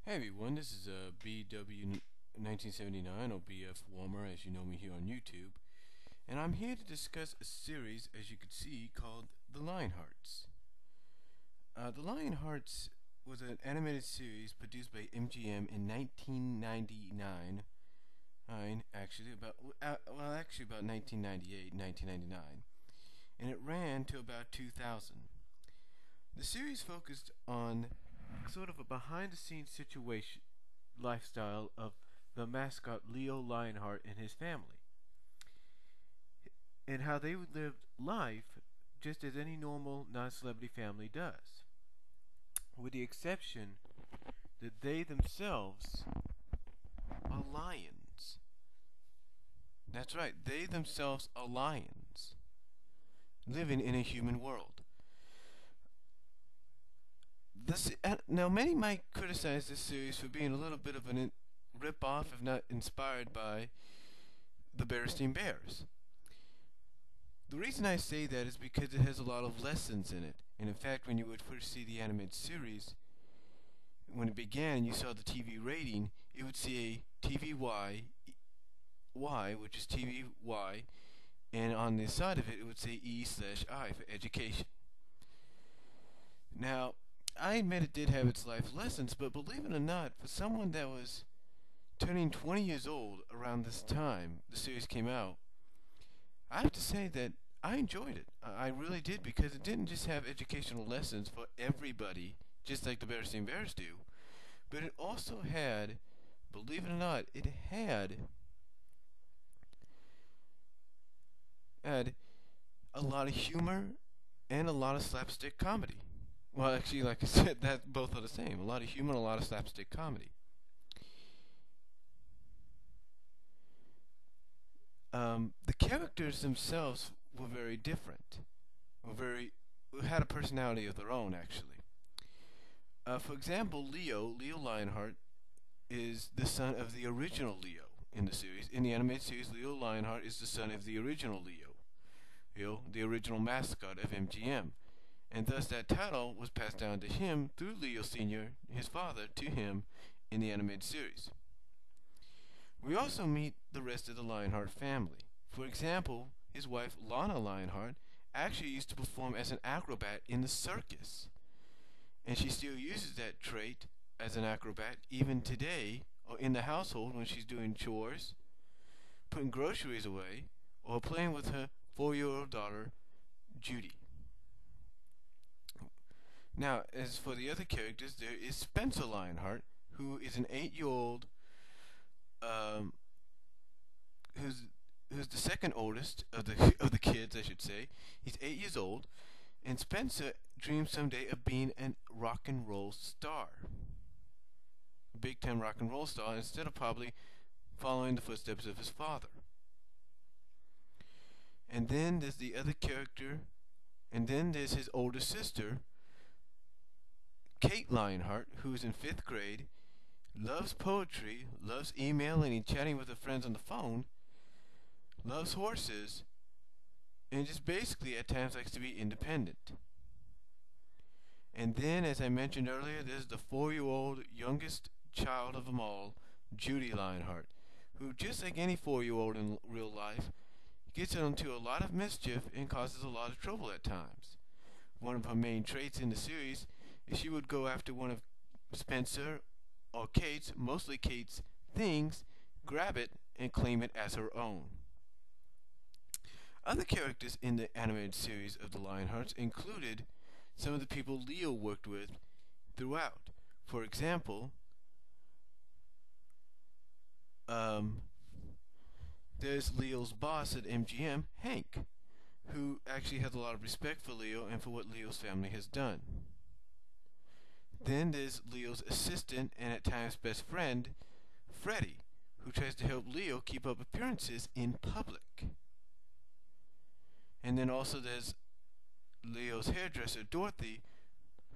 Hey everyone, this is BW 1979 or BF Warmer as you know me here on YouTube, and I'm here to discuss a series, as you can see, called The Lionhearts. The Lionhearts was an animated series produced by MGM in 1999, actually about 1998, 1999, and it ran to about 2000. The series focused on sort of a behind-the-scenes situation lifestyle of the mascot Leo Lionheart and his family, and how they would live life just as any normal non-celebrity family does, with the exception that they themselves are lions. That's right, they themselves are lions, living in a human world. Now, many might criticize this series for being a little bit of a rip-off, if not inspired by the Berenstein Bears. The reason I say that is because it has a lot of lessons in it. And in fact, when you would first see the animated series, when it began and you saw the TV rating, it would see a TVY, which is TVY, and on the side of it, it would say E/I for education. Now, I admit it did have its life lessons, but believe it or not, for someone that was turning 20 years old around this time the series came out, I have to say that I enjoyed it. I really did, because it didn't just have educational lessons for everybody, just like the Berenstein Bears do, but it also had, believe it or not, it had a lot of humor and a lot of slapstick comedy. Well, actually, like I said, that both are the same. A lot of humor and a lot of slapstick comedy. The characters themselves were very different. Had a personality of their own, actually. For example, Leo Lionheart, is the son of the original Leo in the series. In the animated series, Leo Lionheart is the son of the original Leo, the original mascot of MGM. And thus that title was passed down to him through Leo Sr., his father, to him in the animated series. We also meet the rest of the Lionheart family. For example, his wife Lana Lionheart actually used to perform as an acrobat in the circus, and she still uses that trait as an acrobat even today, or in the household when she's doing chores, putting groceries away, or playing with her 4-year-old daughter, Judy. Now, as for the other characters, there is Spencer Lionheart, who is an 8-year-old, who's the second oldest of the kids, I should say. He's 8 years old, and Spencer dreams someday of being a rock and roll star, a big time rock and roll star, instead of probably following the footsteps of his father. And then there's the other character, and then there's his older sister, Kate Lionheart, who is in 5th grade, loves poetry, loves emailing and chatting with her friends on the phone, loves horses, and just basically at times likes to be independent. And then, as I mentioned earlier, there's the 4-year-old youngest child of them all, Judy Lionheart, who, just like any 4-year-old in real life, gets into a lot of mischief and causes a lot of trouble at times. One of her main traits in the series is she would go after one of Spencer or Kate's, mostly Kate's, things, grab it, and claim it as her own. Other characters in the animated series of the Lionhearts included some of the people Leo worked with throughout. For example, there's Leo's boss at MGM, Hank, who actually has a lot of respect for Leo and for what Leo's family has done. Then there's Leo's assistant and at times best friend, Freddie, who tries to help Leo keep up appearances in public. And then also there's Leo's hairdresser, Dorothy,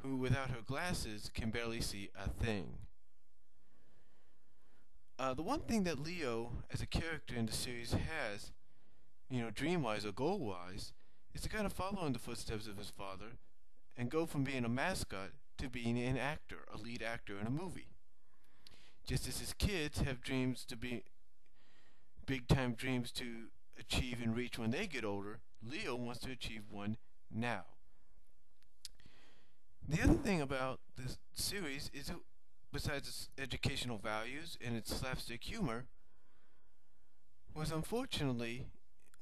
who without her glasses can barely see a thing. The one thing that Leo, as a character in the series, has, dream-wise or goal-wise, is to kind of follow in the footsteps of his father and go from being a mascot to being an actor, a lead actor in a movie. Just as his kids have dreams to be big time dreams to achieve and reach when they get older, Leo wants to achieve one now. The other thing about this series is it, besides its educational values and its slapstick humor, was unfortunately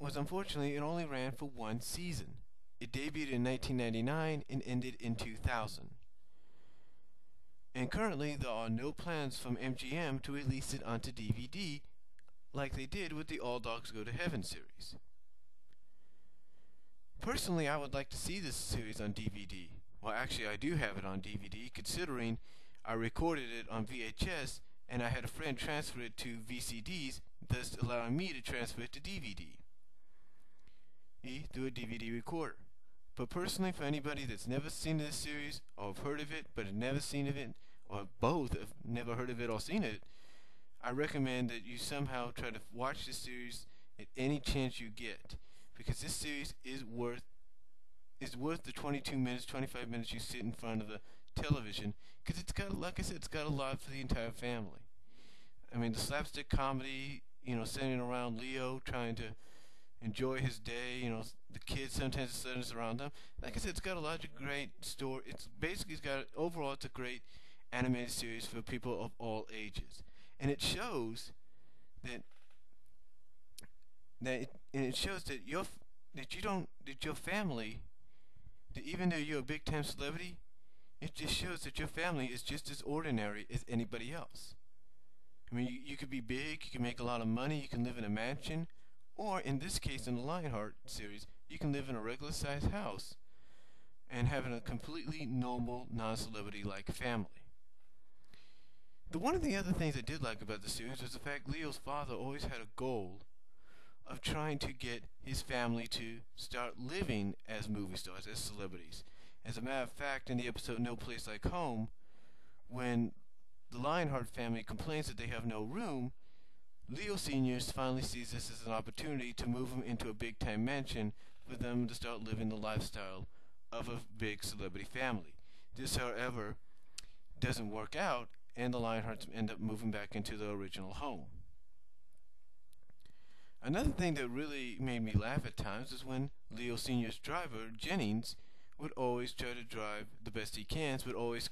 it only ran for one season. It debuted in 1999 and ended in 2000. And currently there are no plans from MGM to release it onto DVD like they did with the All Dogs Go to Heaven series. Personally, I would like to see this series on DVD. Well, actually, I do have it on DVD, considering I recorded it on VHS and I had a friend transfer it to VCDs, thus allowing me to transfer it to DVD through a DVD recorder. But personally, for anybody that's never seen this series, or have heard of it but have never seen of it, or both have never heard of it or seen it, I recommend that you somehow try to watch this series at any chance you get, because this series is worth the 22 minutes, 25 minutes you sit in front of the television, because it's got, like I said, it's got a lot for the entire family. I mean, the slapstick comedy, centering around Leo trying to enjoy his day, the kids sometimes centers around them. Like I said, it's got a lot of great story. Overall, it's a great animated series for people of all ages, and it shows that your family, that even though you're a big time celebrity, it just shows that your family is just as ordinary as anybody else. I mean, you could be big, you can make a lot of money, you can live in a mansion, or in this case, in the Lionheart series, you can live in a regular sized house and having a completely normal, non-celebrity like family. One of the other things I did like about the series was the fact Leo's father always had a goal of trying to get his family to start living as movie stars, as celebrities. As a matter of fact, in the episode No Place Like Home, when the Lionheart family complains that they have no room, Leo Sr. finally sees this as an opportunity to move them into a big-time mansion for them to start living the lifestyle of a big celebrity family. This, however, doesn't work out, and the Lionhearts end up moving back into their original home. Another thing that really made me laugh at times is when Leo Sr.'s driver, Jennings, would always try to drive the best he can, but always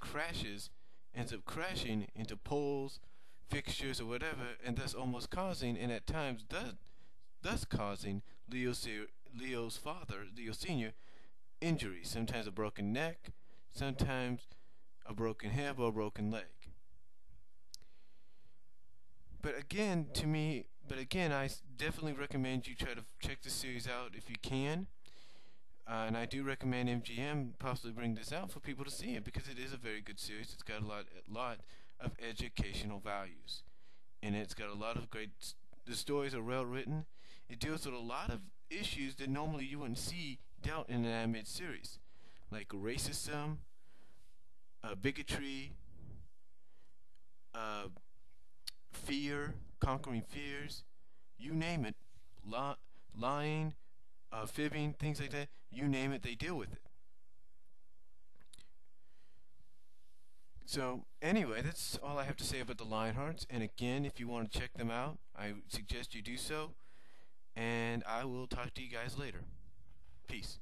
ends up crashing into poles, fixtures, or whatever, and thus almost causing, and at times thus causing Leo's father, Leo Sr., injuries. Sometimes a broken neck, sometimes a broken hip or a broken leg. But again, I definitely recommend you try to check the series out if you can. And I do recommend MGM possibly bring this out for people to see it, because it is a very good series. It's got a lot of educational values, and it's got a lot of great. The stories are well written. It deals with a lot of issues that normally you wouldn't see dealt in an animated series, like racism, bigotry, fear, conquering fears, you name it, lying, fibbing, things like that, you name it, they deal with it. So, anyway, that's all I have to say about the Lionhearts, and again, if you want to check them out, I suggest you do so, and I will talk to you guys later. Peace.